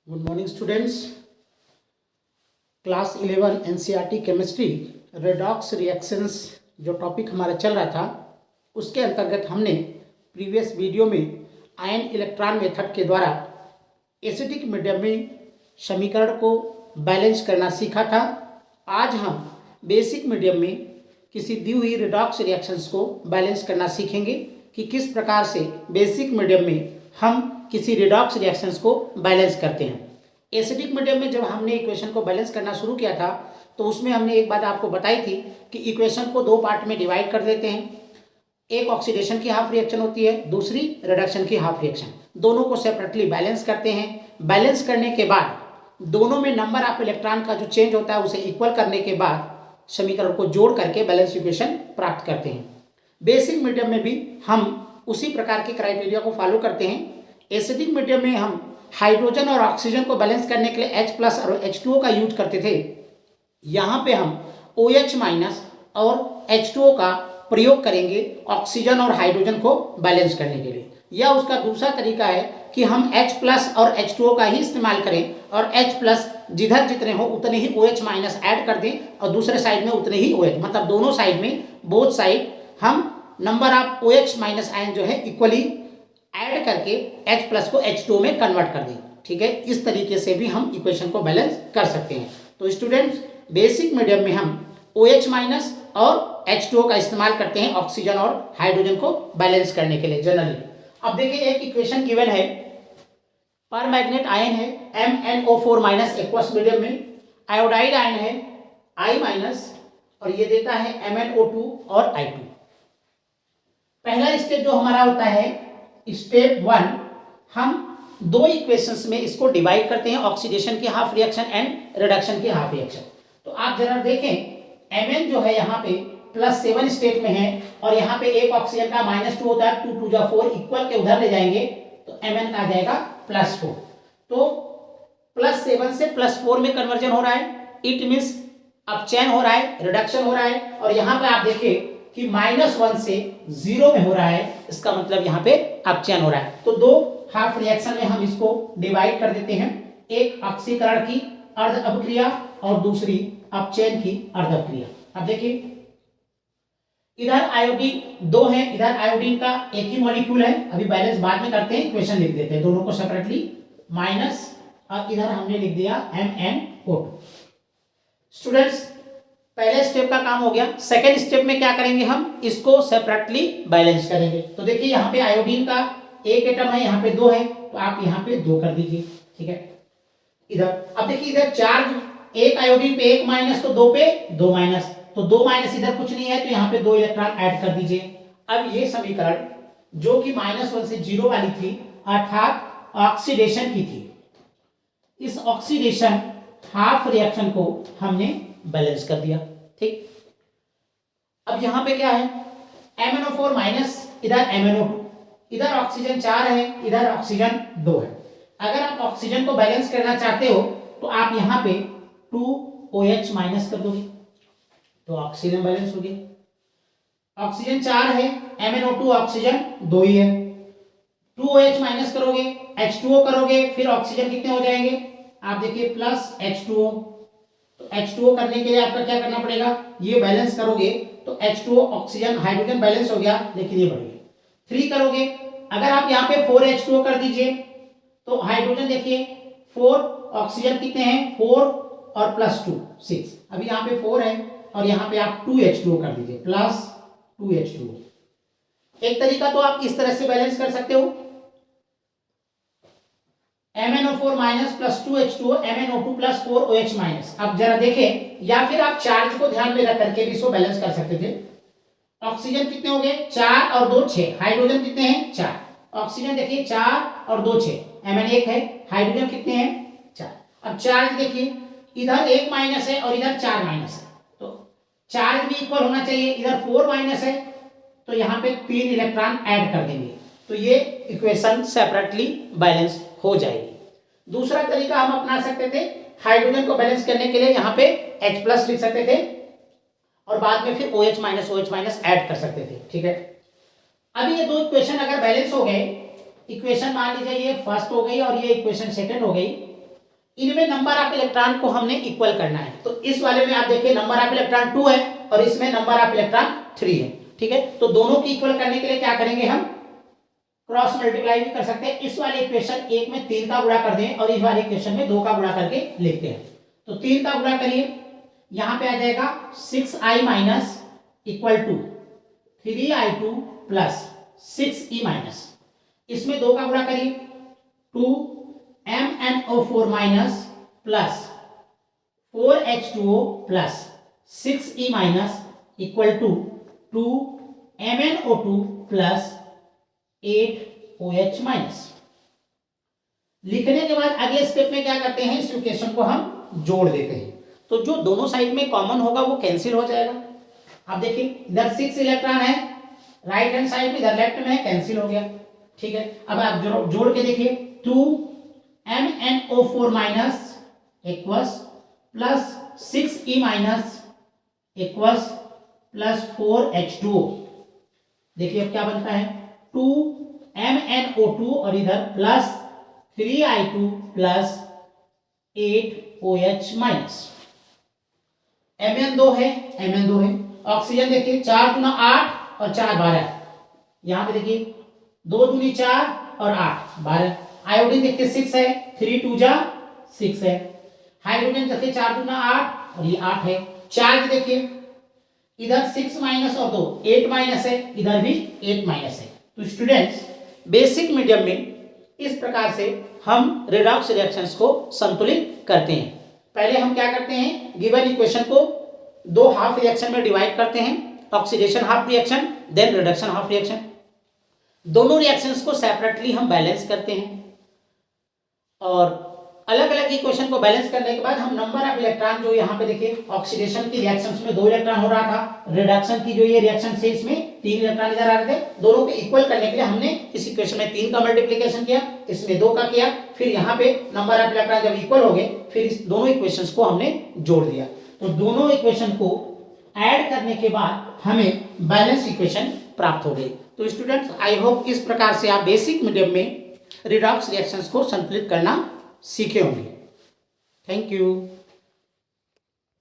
Good morning students. Class 11 NCERT chemistry redox reactions जो topic हमारा चल रहा था उसके अंतर्गत हमने प्रीवियस वीडियो में आयन इलेक्ट्रॉन मेथड के द्वारा एसिडिक मीडियम में समीकरण को बैलेंस करना सीखा था। आज हम बेसिक मीडियम में किसी दी हुई रेडॉक्स रिएक्शंस को बैलेंस करना सीखेंगे कि किस प्रकार से बेसिक मीडियम में हम किसी रिडॉक्स रिएक्शंस को बैलेंस करते हैं। एसिडिक मीडियम में जब हमने इक्वेशन को बैलेंस करना शुरू किया था तो उसमें हमने एक बात आपको बताई थी कि इक्वेशन को दो पार्ट में डिवाइड कर देते हैं। एक ऑक्सीडेशन की हाफ रिएक्शन होती है, दूसरी रिडक्शन की हाफ रिएक्शन। दोनों को सेपरेटली बैलेंस करते हैं। बैलेंस करने के बाद दोनों में नंबर ऑफ इलेक्ट्रॉन का जो चेंज होता है उसे इक्वल करने के बाद समीकरण को जोड़ करके बैलेंस इक्वेशन प्राप्त करते हैं। बेसिक मीडियम में भी हम उसी प्रकार के क्राइटेरिया को फॉलो करते हैं। एसिडिक मीडियम में हम हाइड्रोजन और ऑक्सीजन को बैलेंस करने के लिए H+ और H2O का यूज करते थे। यहाँ पे हम OH- और H2O का प्रयोग करेंगे ऑक्सीजन और हाइड्रोजन को बैलेंस करने के लिए। या उसका दूसरा तरीका है कि हम H+ और H2O का ही इस्तेमाल करें और H+ जिधर जितने हो उतने ही OH- ऐड कर दें और दूसरे साइड में उतने ही OH, मतलब दोनों साइड में बोथ साइड हम नंबर ऑफ OH- आयन जो है इक्वली ऐड करके H+ को H2O में कन्वर्ट कर दें। ठीक है, इस तरीके से भी हम इक्वेशन को बैलेंस कर सकते हैं। तो स्टूडेंट्स, बेसिक मीडियम में हम OH- और H2O का इस्तेमाल करते हैं ऑक्सीजन और हाइड्रोजन को बैलेंस करने के लिए जनरली। अब देखिए, एक इक्वेशन गिवन है, पर मैग्नेट आयन है MnO4- एक्वस मीडियम में, आयोडाइड आयन है I- और ये देता है MnO2 और I2। पहला स्टेप जो हमारा होता है स्टेप 1, हम दो इक्वेशंस में इसको डिवाइड करते हैं, ऑक्सीडेशन की हाफ रिएक्शन एंड रिडक्शन की हाफ रिएक्शन। तो आप जरा देखें, Mn जो है यहाँ पे +7 स्टेट में है और यहाँ पे एक ऑक्सीजन का -2 होता है, 2 2 4 इक्वल के उधर ले जाएंगे तो Mn का आ जाएगा +4। तो +7 से +4 में कन्वर्जन हो रहा है, इट मीन्स अपचयन हो रहा है, रिडक्शन हो रहा है। और यहाँ पे आप देखिए कि -1 से 0 में हो रहा है, इसका मतलब यहाँ पे अपचयन हो रहा है। तो दो हाफ रिएक्शन में हम इसको डिवाइड कर देते हैं, एक ऑक्सीकरण की अर्ध अपक्रिया और दूसरी अपचयन की अर्ध अपक्रिया। अब देखिए, इधर आयोडीन 2 है, इधर आयोडीन का एक ही मॉलिक्यूल है। अभी बैलेंस बाद में करते हैं, इक्वेशन लिख देते हैं दोनों को सेपरेटली, माइनस और इधर हमने लिख दिया MnO2। स्टूडेंट्स, पहले स्टेप का काम हो गया। सेकेंड स्टेप में क्या करेंगे, हम इसको सेपरेटली बैलेंस करेंगे। तो देखिए, यहाँ पे आयोडीन का एक एटम है, यहाँ पे 2 है, तो आप यहाँ पे 2 कर दीजिए। ठीक है, इधर अब देखिए, इधर चार्ज एक आयोडीन पे 1 माइनस, तो 2 पे 2 माइनस, तो 2 माइनस इधर कुछ नहीं है, तो यहाँ पे 2 इलेक्ट्रॉन ऐड कर दीजिए। अब ये समीकरण जो कि -1 से 0 वाली थी, अर्थात ऑक्सीडेशन की थी, इस ऑक्सीडेशन हाफ रिएक्शन को हमने बैलेंस कर दिया। ठीक, अब यहां पे क्या है, MnO4- इधर MnO2, इधर ऑक्सीजन 4 है, इधर ऑक्सीजन 2 है। अगर आप ऑक्सीजन को बैलेंस करना चाहते हो तो आप यहां पे 2OH- कर दोगे तो ऑक्सीजन बैलेंस हो गया। ऑक्सीजन 4 है, MnO2 ऑक्सीजन 2 ही है, 2OH- करोगे, H2O करोगे, फिर ऑक्सीजन कितने हो जाएंगे, आप देखिए +H2O। तो H2O करने के लिए आपका क्या करना पड़ेगा, ये बैलेंस करोगे तो H2O ऑक्सीजन हाइड्रोजन बैलेंस हो गया, लेकिन ये बढ़ गया। 3 करोगे, अगर आप यहाँ पे 4H2O कर दीजिए तो हाइड्रोजन देखिए 4, ऑक्सीजन कितने हैं 4 और +2 6। अभी यहाँ पे 4 है और यहाँ पे आप 2H2O कर दीजिए, +2H2O। एक तरीका तो आप इस तरह से बैलेंस कर सकते हो, MnO4- +2H2O, MnO2 +4OH-। अब जरा देखें, या फिर आप चार्ज को ध्यान में रख करके भी इसको बैलेंस कर सकते थे। ऑक्सीजन कितने हो गए, 4 और 2 6, हाइड्रोजन कितने हैं 4, ऑक्सीजन देखिए 4 और 2 6, Mn 1 है, हाइड्रोजन कितने हैं 4। अब चार्ज देखिए, इधर 1 माइनस है और इधर 4 माइनस है, तो चार्ज भी इक्वल होना चाहिए। इधर 4 माइनस है तो यहाँ पे 3 इलेक्ट्रॉन ऐड कर देंगे, तो ये इक्वेशन सेपरेटली बैलेंस हो जाएगी। दूसरा तरीका हम अपना सकते थे, हाइड्रोजन को बैलेंस करने के लिए यहाँ पे H+ लिख सकते थे और बाद में फिर OH- ऐड कर सकते थे। ठीक है, अभी ये दो इक्वेशन अगर बैलेंस हो गए, इक्वेशन मान लीजिए ये फर्स्ट हो गई और ये इक्वेशन सेकंड हो गई, इनमें नंबर ऑफ इलेक्ट्रॉन को हमने इक्वल करना है। तो इस वाले में आप देखिए नंबर ऑफ इलेक्ट्रॉन 2 है और इसमें नंबर ऑफ इलेक्ट्रॉन 3 है। ठीक है, तो दोनों की इक्वल करने के लिए क्या करेंगे, हम क्रॉस मल्टीप्लाई भी कर सकते हैं। इस वाले इक्वेशन एक में 3 का गुणा कर दें और इस वाले इक्वेशन में 2 का गुणा करके लिखते हैं। तो 3 का गुणा करिए, यहां पे आ जाएगा 6i minus equal to 3i2 plus 6e minus, इसमें 2 का गुणा करिए 2MnO4 minus plus 4H2O plus 6e minus equal to 2MnO2 plus 8OH minus. लिखने के बाद अगले स्टेप में क्या करते हैं, इस इक्वेशन को हम जोड़ देते हैं। तो जो दोनों साइड में कॉमन होगा वो कैंसिल हो जाएगा। आप देखिए इधर 6 इलेक्ट्रॉन है, राइट हैंड साइड में इधर लेफ्ट में है, कैंसिल हो गया। ठीक है, अब आप जोड़ के देखिए 2MnO4 minus equals plus 6e minus equals plus 4H2O। देखिए अब क्या बनता है 2MnO2 और इधर plus 3i2 plus 8OH minus. Mn2 है, Mn2 है। ऑक्सीजन देखिए 4 दूना 8 और 4 12, यहां पे देखिए 2 दूनी 4 और 8 12। आयोडीन देखिए 6 है, 3 2 जा 6 है। हाइड्रोजन देखिए 4 दूना 8 और ये 8 है। चार्ज देखिए इधर 6 माइनस और 2 8 माइनस है, इधर भी 8 माइनस है। तो स्टूडेंट्स बेसिक मीडियम में इस प्रकार से हम रेडॉक्स रिएक्शंस को संतुलित करते हैं। पहले हम क्या करते हैं, गिवन इक्वेशन को 2 हाफ रिएक्शन में डिवाइड करते हैं, oxidation half reaction then reduction half reaction. दोनों रिएक्शंस को सेपरेटली हम बैलेंस करते हैं और अलग अलग इक्वेशन को बैलेंस करने के बाद हम नंबर ऑफ इलेक्ट्रॉन जो यहाँ पे देखिए ऑक्सीडेशन की रिएक्शंस में 2 इलेक्ट्रॉन हो रहा था, रिडक्शन की जो ये रिएक्शन है इसमें 3 इलेक्ट्रॉन इधर आ रहे थे। दोनों को इक्वल करने के लिए हमने इस इक्वेशन में 3 का मल्टीप्लिकेशन किया, इसमें 2 का किया, फिर यहाँ पे नंबर ऑफ इलेक्ट्रॉन जब इक्वल हो गए फिर इस दोनों इक्वेशंस को हमने जोड़ दिया। तो दोनों इक्वेशन को ऐड करने के बाद हमें बैलेंस इक्वेशन प्राप्त हो गई। तो स्टूडेंट्स आई होप इस प्रकार से आप बेसिक मीडियम में रिडॉक्स रिएक्शंस को संतुलित करना सीखे होंगे। Thank you.